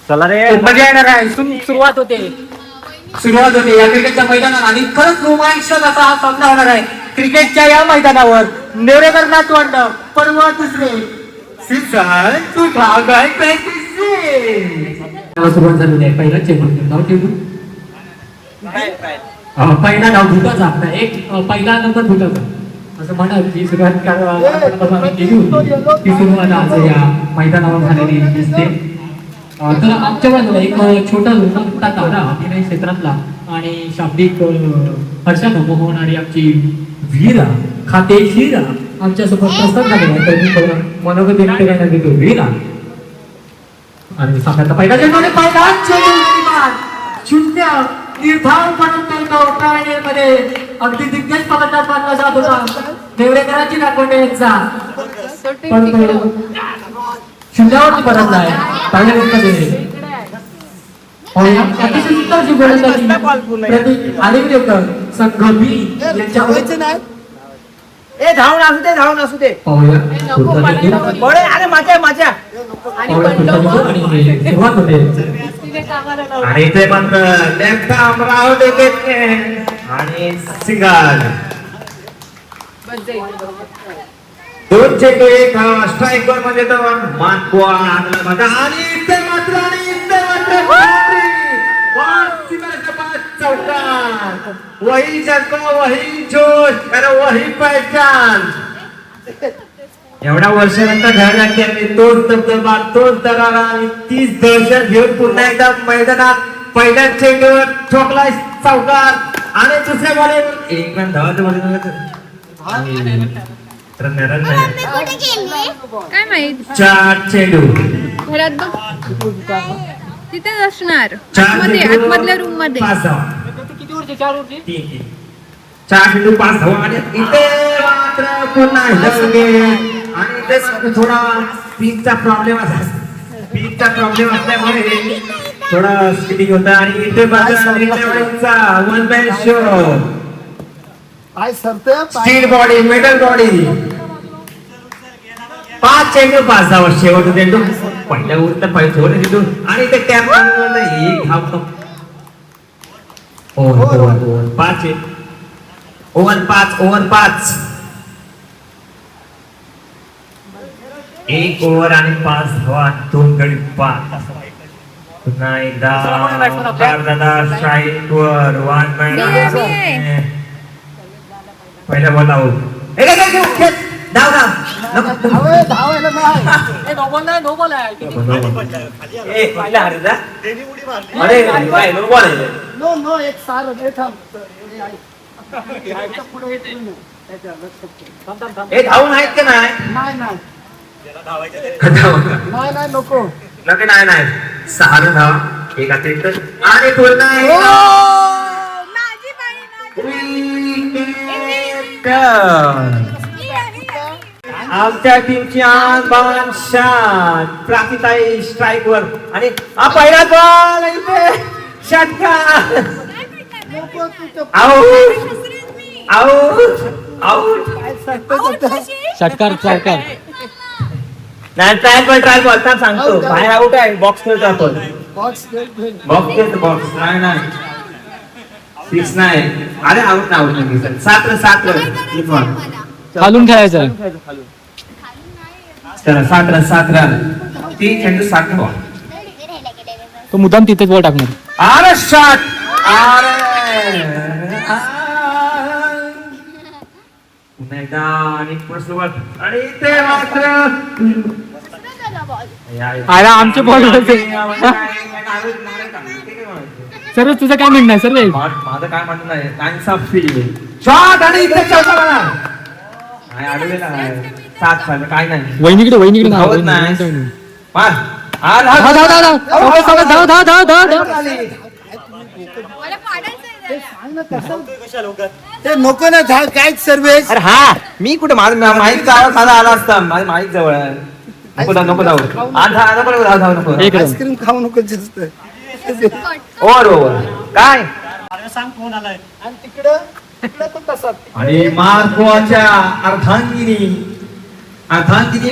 चला रे मजा येणार आहे. सुरुवात होते या क्रिकेटच्या मैदानात आणि खरंच रोमांचक असा हा सामना होणार आहे क्रिकेटच्या या मैदानावर. नेवरेकर नातवंड पर्व दुसरे सीझन 2026 सुरुवात झालेली आहे. पहिला चेंडू नाव चेंडू पहिला नाव भूताचा आपला एक पहिला नंबर भूताचा असं म्हणाल की सुरुवात केली होती ती सुरुवात आज या मैदानावर झालेली दिसते. तर आमच्या बाजूला एक छोटा मोठा तारा अभिनय क्षेत्रातला आणि शाब्दिक हर्षानं मोहणारी आमची वीरा खातेशीर आमच्यासोबत प्रस्ताव झालेला आहे. तर मी मनोगत व्यक्त करण्यात येतो वीरा आणि सामन्याचा पहिला चेंडू आणि पहिला चेंडू शून्य निर्धाव म्हणून तो मध्ये अगदी दिग्गज फलंदाज मानला जात होता नेवरेकरांची नागवंडे यांचा पण शून्यावरती परतला आहे. पहिल्या मध्ये अतिशय सुंदर अशी गोलंदाजी प्रतीक आलेविरेकर संघ बी यांच्या धावून असू दे पाहूया अरे माझ्या सुरुवात होते आणि ते मात्र लेफ्ट आर्म राहू देते आणि सिंगल दोन चेंडू एक स्ट्रायकर मध्ये तर मानकुआ आणला माझा आणि इथे मात्र चौकार वही जगो वही जोश अरे वही पहचान. एवढ्या वर्षानंतर घ्यायला लागते आणि तोच दबदबा तोच दरारा आणि तीच दहशत घेऊन पुन्हा एकदा मैदानात पहिल्या चेंडूवर ठोकला चौकार आणि दुसऱ्या बॉलवर एक रन धावाचं बॉल काय माहित 4 चेंडू घरात बघ तिथेच असणार 4 आतमधल्या रूम मध्ये 5 धावा किती वरचे 4 वरचे 4 चेंडू 5 धावा आणि इथे मात्र पुन्हा आणि इथे थोडा पीचचा प्रॉब्लेम असल्यामुळे थोडा स्किटिंग होता आणि इथे मात्र वन मॅन शो पाय सरते स्टील बॉडी मेटल बॉडी 5 चेंडू 5 धावा शेवट चेंडू पहिल्या उरत पाहिजे शेवट चेंडू आणि ते टॅप एक धाव ओव्हर 5 एक ओव्हर आणि 5 धावा 2 गडी 5 पुन्हा एकदा दादा स्ट्राईकवर वन मॅन पहिला बॉल आउट धावायला नाही नो बॉल आहे नो एक सार धावून आहेत का नाही नाही नको नक्की नाही 6 धावा एक अतिरिक्त आणि पुन्हा आमच्या टीमची आन शान प्राकिताई स्ट्राईक वर आणि पहिला बॉल इथे षटकार आउट षटकार नाही ट्रायल बॉल तर सांगतो बाहेर आउट आहे बॉक्स खेळतो आपण बॉक्स नाही 6 नाही अरे आउट नाही 7 खालून खेळायचं चला 7 रन 3 चेंडू 7 धावा तो मुद्दाम तिथेच बॉल टाकणार अरे शॉट अरे पुन्हा एकदा आणि पुढे सुरुवात आणि ते मात्र अरे आमचे बॉल सर्व तुझं काय म्हणणं आहे सर्व माझं काय म्हणणं नाही शॉट आणि इथे चौका बघा नाही अडवलेला आहे 7 झालं काय नाही वहिनीकडे धावत नाही पाच ते नको ना धाव काय सर्वेश अरे हा मी कुठे माझं माहीतचा आवाज माझा आला असता माझ्या माहीत जवळ आहे नको धाव नको आईस्क्रीम खाऊ नको जास्त ओव्हर काय सांग कोण आलाय. आणि तिकडं तो तसा आणि मार्गोच्या अर्धांगिनी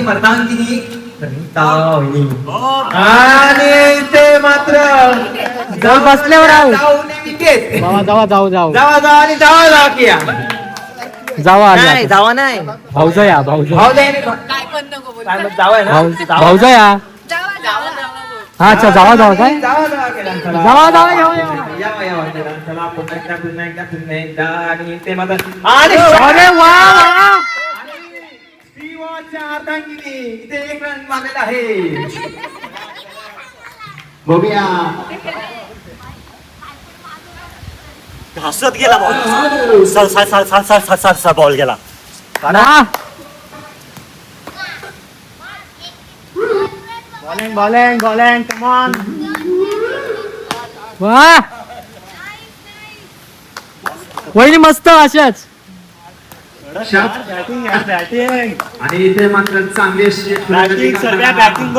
मर्दांगिनी कवितावनी. आणि ते मात्र बसल्यावर जावा किया जावा नाही जावा नाही भाऊजा या भाऊजा काय पण नको बोलू. जावा आहे ना भाऊजा या जावा जावा हा अच्छा जावा जावा काय जावा जावा यावा चला पुन्हा एकदा आणि ते मात्र आणि अरे वा शिवाच्या अर्धांगिनी इथे एक रन मारलेला आहे. बघूया हसत गेला बॉल. सा बॉल गेला. Bowling come on. वा वहिनी मस्त अशाच बॅटिंग आणि इथे मात्र चांगले बॅटिंग सर्व बॅटिंग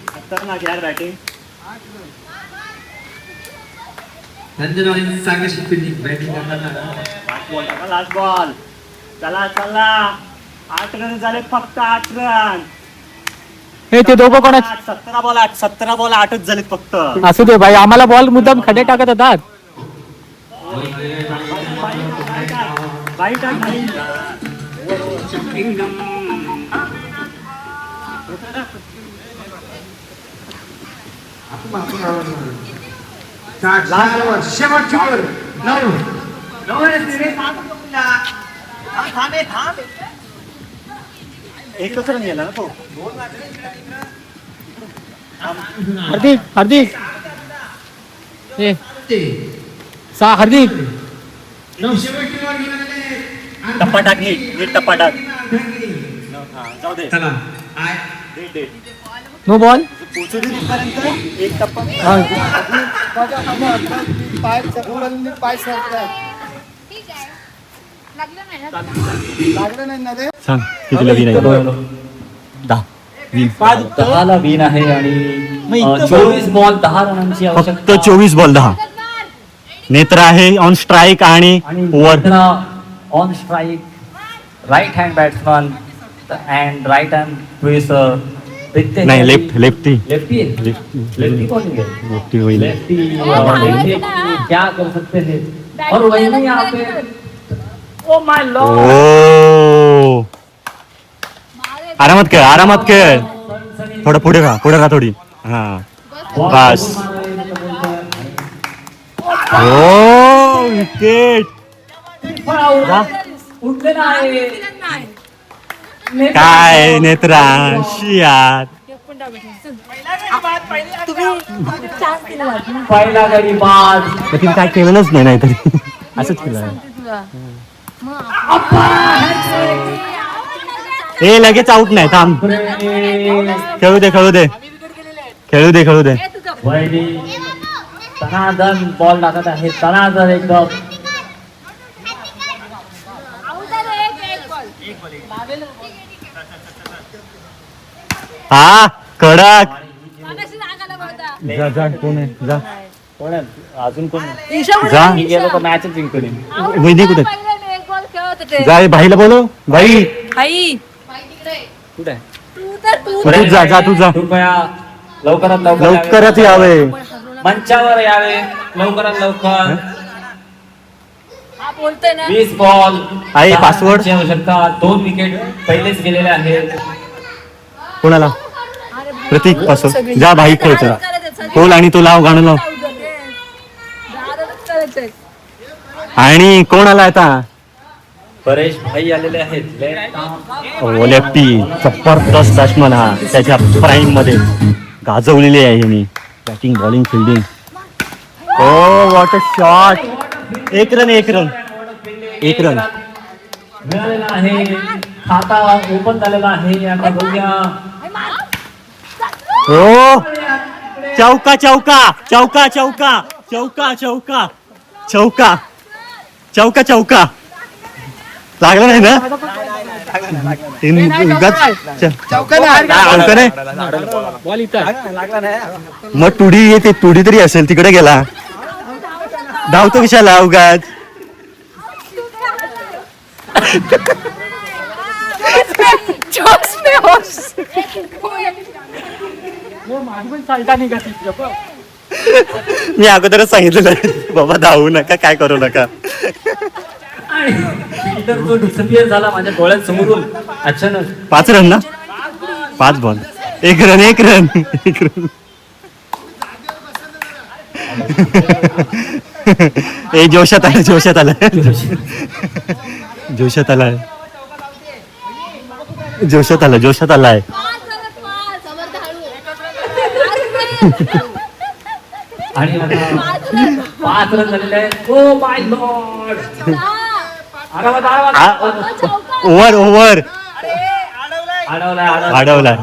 खतरनाक यार बॅटिंग. Last ball. चला 8 रन झाले फक्त 8 रन. हे ते दोघं कोणाच 17 बॉल 8च झालेत फक्त. असू दे भाई आम्हाला बॉल मुद्दाम खडे टाकत होतात. एकच रन गेला ना तो. हार्दिक हे हार्दिक टप्पा टाकली. टप्पा टाक. जाऊ दे. नो बॉल पोचू दे तिथपर्यंत. एक टप्पा. पाय चढवून पाय सरतात. ठीक आहे लागलं नाही ना. लागलं नाही ना रे. सांग कितीला विन आहे. 10ला विन आहे आणि 24 बॉल 10 रनांची फक्त आवश्यकता. 24 बॉल 10. नेत्र आहे ऑन स्ट्राईक आणि over. On strike right hand batsman and right hand twister. नाही लेफ्टी लेफ्टी कौन है? लेफ्टी वही. लेफ्टी क्या कर सकते हैं और वही नहीं यहाँ पे. ओ माय लॉर्ड ओ आरामात खेळ. थोडं पुढे का थोडी. हा बस. ओ विकेट. उठले नाही. काय नेत्रा शियार. पहिला गडी बाद. तिने काय केलंच नाही नाहीतरी असंच केलं. हे लगेच आउट नाही. थांब खेळू दे. वैरी तनादन बॉल लागत आहे. तनादन एकदम हा कडक. जा कोण आहे जा. कोण आहे अजून कोण जा. मी गेलो तर मॅच जिंकून येईन. वहिनी कुठे जा. भाईला बोलो. भाई कुठे आहे? तू जा तू जा. कृपया लवकरात लवकरच यावे. मंचावर यावे लवकरात लवकर. बोलतोय ना 20 बॉल आहे पासवर्ड. आवश्यकता. 2 विकेट पहिलेच गेलेले आहेत. कोणाला प्रतीक पासवर्ड. जा भाई खेळचा. बोल आणि तो लाव गाणं लाव. आणि कोण आला आता. परेश भाई आलेले आहेत. लेफ्टी जबरदस्त बॅट्समन हा. त्याच्या प्राईम मध्ये गाजवलेली आहे मी. Batting bowling fielding. Oh what a shot. एक रन मिळालेला आहे. खाता ओपन झालेला आहे. आता बघूया. ओ चौका लागला नाही ना. चौका नाही. बॉल इथं मग तुडी येते. तुडी तरी असेल तिकडे गेला. धावतो कशाला उगाच. मी अगोदरच सांगितलेलं बाबा धावू नका, काय करू नका. आणि पीटर जो डिसअपिअर झाला माझ्या डोळ्यात समोरून अचानक. 5 रन ना, 5 बॉल 1 रन 1 रन 1 रन. ए जोशात आलं जोशात आलं जोशात आलाय जोशात आला जोशात आलाय. आणि आता 5 रन झालेले आहेत. Oh my god. Over over अडवलाय अडवलाय.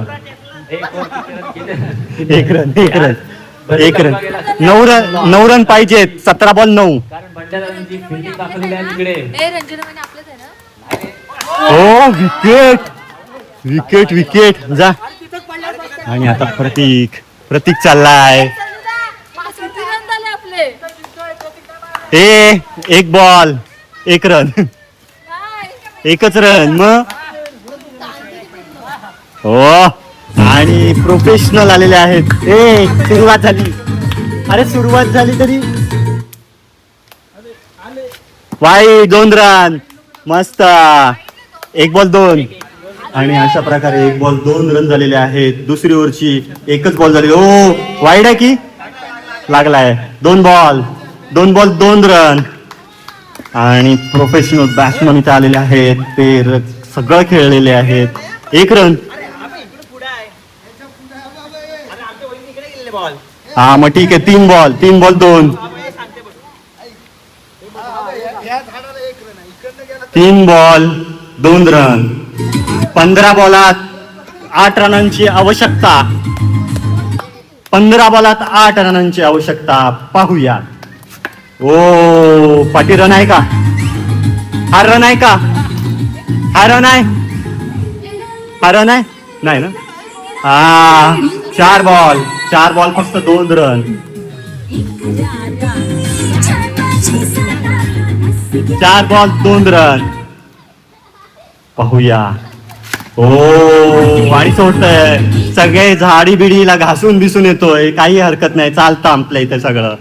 एक वर किती रन केले? 1 रन 1 रन 1 रन. 9 रन पाहिजेत. 17 बॉल 9. कारण बंड्याची फिल्डिंग दाखवलेली आहे तिकडे. ओ विकेट विकेट विकेट जा. आणि आता प्रतीक चाललाय. ए 1 बॉल 1 रन 1च रन मग. हो आणि प्रोफेशनल आलेले आहेत. ए सुरुवात झाली. अरे सुरुवात झाली तरी वाई 2 रन मस्त. 1 बॉल 2. आणि अशा प्रकारे 1 बॉल 2 रन झालेले आहेत. दुसरी ओव्हरची 1च बॉल झाली. ओ वाईड आहे की लागलाय. 2 बॉल 2 रन. आणि प्रोफेशनल बॅट्समन इथे आलेले आहेत. ते सगळं खेळलेले आहेत. 1 रन. हा मग ठीक आहे. 3 बॉल 2. 3 ball 2 run. 15 बॉलात 8 रनांची आवश्यकता. 15 बॉलात 8 रनांची आवश्यकता. पाहूया. ओ पाटी रन आहे का? हा रन आहे का? हा रन आहे? हा रन आहे? नाही ना. हा 4 बॉल फक्त 2 रन. 4 ball 2 run. पाहूया. ओ आणि सोडतंय. सगळे झाडी बिडीला घासून बिसून येतोय. काही हरकत नाही. चालतं आपल्या इथे सगळं.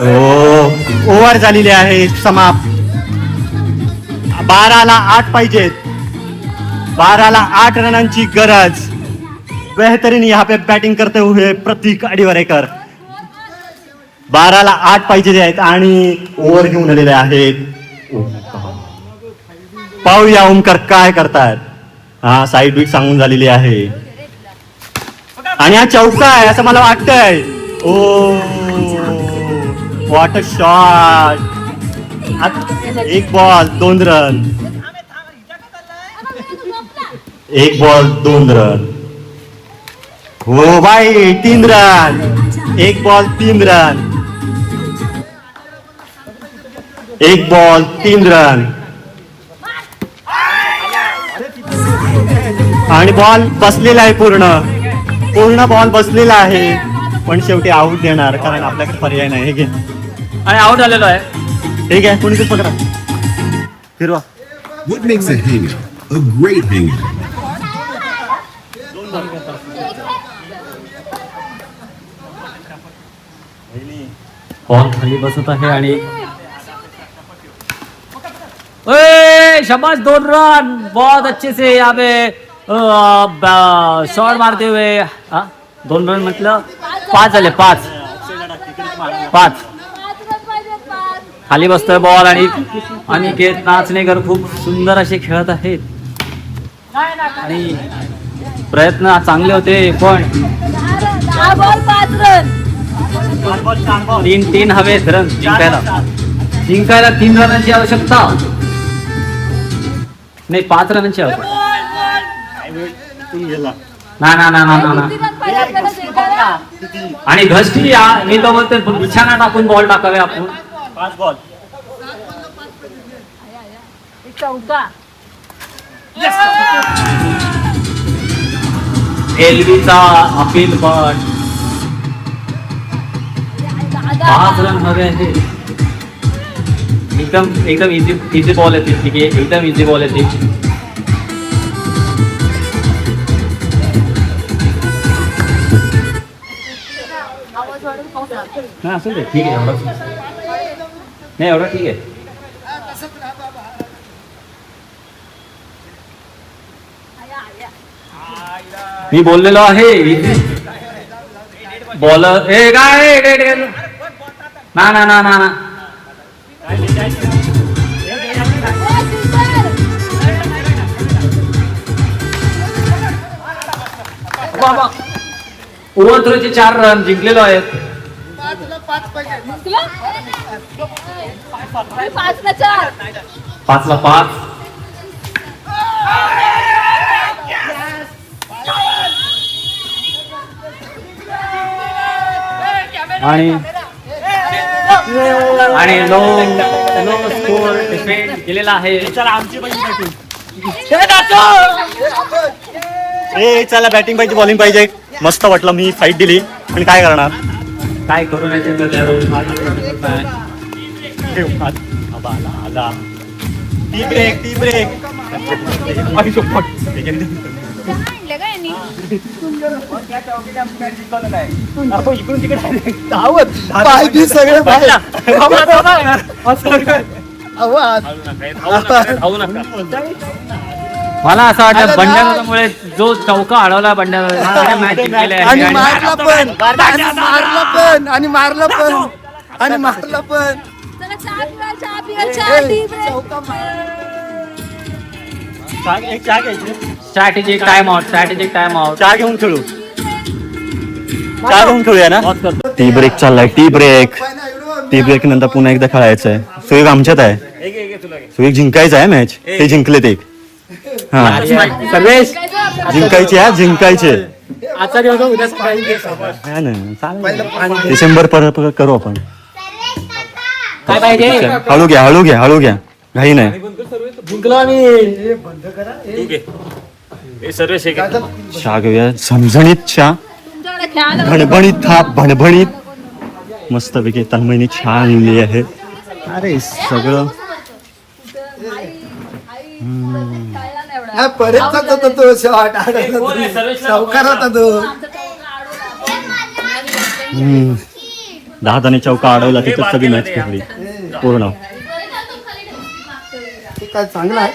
ओव्हर झालेली आहे समाप्त. 12ला 8 पाहिजेत. 12ला 8 रनांची गरज. बेहतरीन यहाँ पे बॅटिंग करते हुए प्रतीक अडिवरेकर. 12ला 8 पाहिजे आहेत आणि ओव्हर घेऊन आलेले आहेत. पाहूया ओमकार काय करतायत. हा साईड बीट सांगून झालेली आहे. आणि हा चौका आहे असं मला वाटतंय. Oh what a shot. 1 ball 2 run. 1 ball 2 run. हो बाई 3 run. 1 ball 3 run. 1 ball 3 run. आणि बॉल बसलेला आहे. पूर्ण बॉल बसलेला आहे. पण शेवटी आऊट देणार कारण आपल्याकडे पर्याय नाही. हे घे आणि आउट झालेलो आहे. ठीक आहे. कोणीतरी पकडा. फिरवा. What makes a hanger a great hanger? Ball खाली बसत आहे आणि ओए शाबाश 2 रन. बहुत अच्छे से यहाँ पे शॉट मारते हुए. हाँ 2 रन मतलब 5 झाले. 5 खाली बसतोय बॉल आणि अनिकेत नाचणेकर खूप सुंदर असे खेळत आहेत. आणि प्रयत्न चांगले होते पण 3 हवेत रन जिंकायला 3 रनांची आवश्यकता. नाही 5 रनांची आवश्यकता. ना आणि घसटी मी तो बोलते बिछाना टाकून बॉल टाकावे आपण. 5 बॉल. एलबीचा अपील पण 5 रन हवे आहे. एकदम इझी बॉल येते. ठीक आहे, एकदम इझी बॉल येते. हा असेल ते ठीक आहे. एवढं नाही, एवढं ठीक आहे. मी बोललेलो आहे बॉलर ए काय ना ना ना ना ना बाबा ओव्हर थ्रोचे 4 रन जिंकलेलो आहेत. 5-4 आणि लो स्कोर डिफेंड केलेला आहे. ए चला बॅटिंग पाहिजे बॉलिंग पाहिजे. मस्त वाटलं, मी फाईट दिली पण काय करणार. काय करू नये टी ब्रेक टी ब्रेक. पाय बी सगळे बाहेर. आवाज. मला असं वाटतं बंड्यामुळे जो चौका अडवला बंड्या मॅच जिंकलेली आहे. आणि मारला पण आणि मारला पण चला चहा पिऊया, चहा पिऊया, चहा टी ब्रेक. चौका मार. Strategic time out. चहा घेऊन खेळू. चहा घेऊन खेळूया ना. टी ब्रेक चाललाय. टी ब्रेक नंतर पुन्हा एकदा खेळायचं आहे. सुयोग आमच्यात आहे. सुयोग जिंकायचं आहे मॅच. ते जिंकलेत एक. हा सर्वेश जिंकायचे हा जिंकायचे. आजचा दिवस उद्या सकाळी हा ना चालेल. डिसेंबर परत करू आपण. काय पाहिजे हळू घ्या घाई नाही. जिंकलो आम्ही. चहा घेऊया. झणझणीत चहा. तुमच्याकडे खेळायला भणभणीत थाप भणभणीत मस्तपैकी तन्मयनी छान लिहिली आहे. अरे सगळं हा परेचा होता तो शॉट. सावकारात तो 10 जणी चौका अडवला तिथं सगळी मॅच खेळली पूर्ण. काय चांगला आहे.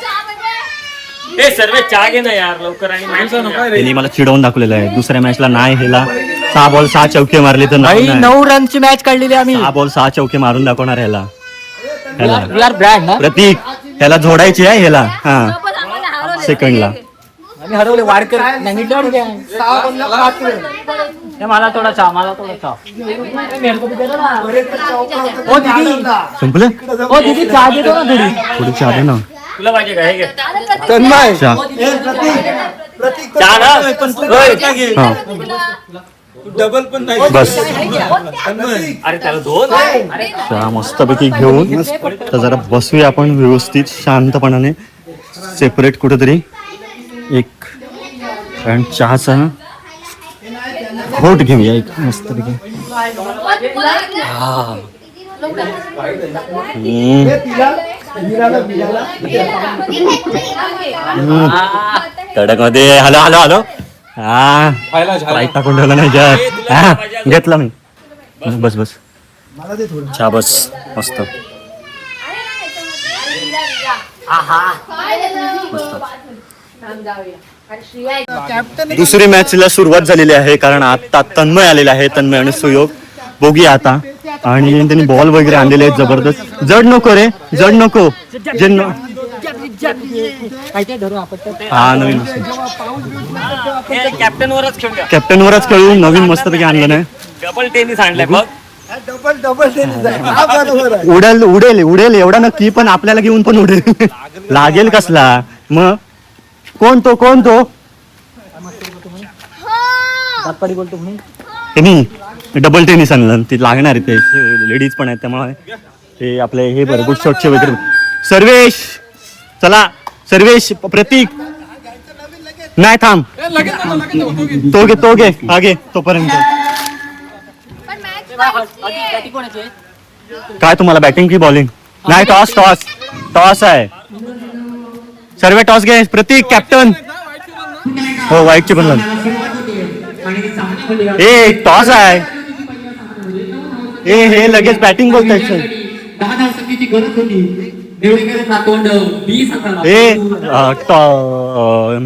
सर्व चहा घे ना यार लवकर. आणि त्यांनी मला चिडवून दाखवलेलं आहे. दुसऱ्या मॅचला नाही ह्याला 6 बॉल 6 चौके मारले तर नाही. 9 रनची मॅच काढलेली आम्ही. 6 बॉल 6 चौके मारून दाखवणार ह्याला. वी आर ब्रँड ना. प्रतीक ह्याला जोडायची आहे ह्याला. हा पण आम्हाला हरवलं. सेकंडला आम्ही हरवले. वाडकर सांगितलं. 6 बॉलला 5 रन. मला थोडा चहा. ओ दीदी, संपलं. ओ दीदी चहा देतो ना थोडी. थोडी चहा दे ना. तुला पाहिजे का? हे घे. तन्मय चहा. चहा ना. हा बस अरे त्याला 2. चहा मस्तपैकी घेऊन तर जरा बसूया आपण व्यवस्थित शांतपणाने. सेपरेट कुठेतरी एक कारण चहाचा घोट घेऊया एक मस्तपैकी. कडक मध्ये हॅलो हॅलो हॅलो. हा लाईट टाकून ठेवला नाही जास्त. हा घेतला मी. बस मला ते थोडं. चहा बस मस्त. दुसरी मॅचला सुरुवात झालेली आहे कारण आता तन्मय आलेला आहे. तन्मय आणि सुयोग बघूया आता. आणि त्यांनी बॉल वगैरे आणलेले आहेत जबरदस्त. जड नको रे जड नको. हा नवीन कॅप्टनवरच खेळूया. कॅप्टनवरच खेळू. नवीन मस्तपैकी आणलं नाही. डबल टेनिस आणलाय बघ. डबल टेनिस आहे. हा बरोबर आहे. उडेल उडेल उडेल एवढा नक्की पण आपल्याला घेऊन पण उडेल. लागेल कसला मग. कोण तो त्यांनी डबल टेनिस आणलं. ते लागणार आहे. ते लेडीज पण आहेत त्यामुळे ते आपले हे बरं गुड शॉटचे वगैरे. सर्वेश चला. सर्वेश प्रतीक नाही थांब. तो घे आगे तोपर्यंत. पण मॅच काय तुम्हाला बॅटिंग की बॉलिंग? नाही, टॉस टॉस टॉस आहे. सर्व टॉस घे. प्रतीक कॅप्टन. हो, वाईटची पण लावून. ए टॉस आहे. ए हे लगेच बॅटिंग बोलताय सर. 10 धावसंख्येची गरज होती. देवळीकर नातवंड 20-11. ए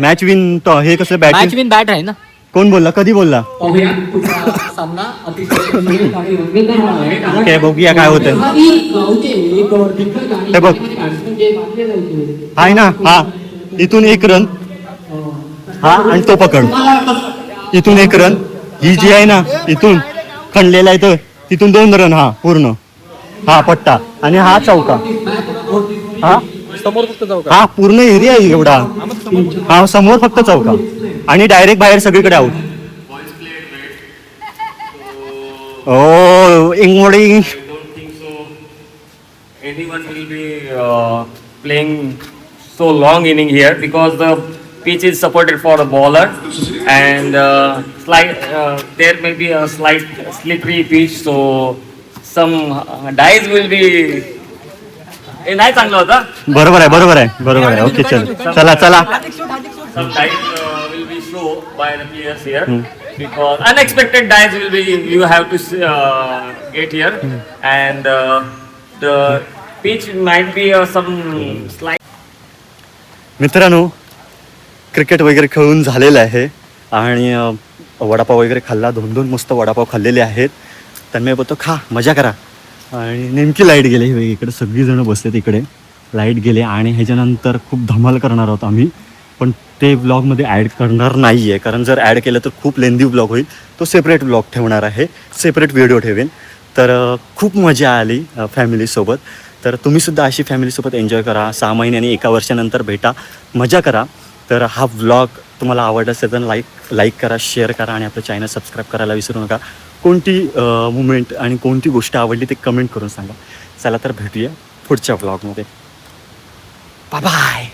मॅच विन हे कसलं बॅटिंग? बॅट आहे ना. कोण बोलला? कधी बोलला? पाहूया तुमचा सामना अतिशय सुंदर आणि रंगतदार होणार आहे. कारण काय बघूया काय होतं. काही गावचे एक दिग्गज आणि हे बघ. बॅट्समन जे मानले जायचे. आहे ना. हा, इथून 1 रन. हा, आणि तो पकड. इथून 1 रन. ही जी आहे ना, इथून खणलेला आहे तर तिथून 2 रन. हा पूर्ण. हा पट्टा आणि हा चौका. हा समोर फक्त जाऊ का? हा पूर्ण एरिया आहे एवढा. हा समोर फक्त चौका आणि डायरेक्ट बाहेर सगळीकडे आउट. ओ इंगोडी. Anyone will be playing so long inning here because the pitch is supported for a bowler and there may be a slight slippery pitch, so some dice will be. नाही चांगलं होता. बरोबर आहे. Okay चला. Some dice will be slow by the players here because unexpected dice will be you have to get here and the pitch might be some slight. मित्रांनो, cricket वगैरे खेळून झालेलं आहे आणि वडापाव वगैरे खाल्ला. 2 मस्त वडापाव खाल्लेले आहेत. त्यांनी बोलतो खा, मजा करा. आणि नेमकी लाईट गेले. इकडे सगळीजणं बसलेत. इकडे लाईट गेले आणि ह्याच्यानंतर खूप धमाल करणार आहोत आम्ही. पण ते ब्लॉगमध्ये ॲड करणार नाही आहे, कारण जर ॲड केलं तर खूप लेंदी ब्लॉग होईल. तो सेपरेट ब्लॉग ठेवणार आहे, सेपरेट व्हिडिओ ठेवेन. तर खूप मजा आली फॅमिलीसोबत. तर तुम्हीसुद्धा अशी फॅमिलीसोबत एन्जॉय करा. 6 महिन्यांनी 1 वर्षानंतर भेटा, मजा करा. तर हा व्लॉग तुम्हाला आवडला असेल तर लाईक करा, शेअर करा आणि आपलं चॅनल सबस्क्राईब करायला विसरू नका. कोणती मुमेंट आणि कोणती गोष्ट आवडली ते कमेंट करून सांगा. चला तर भेटूया पुढच्या व्लॉगमध्ये. Bye bye.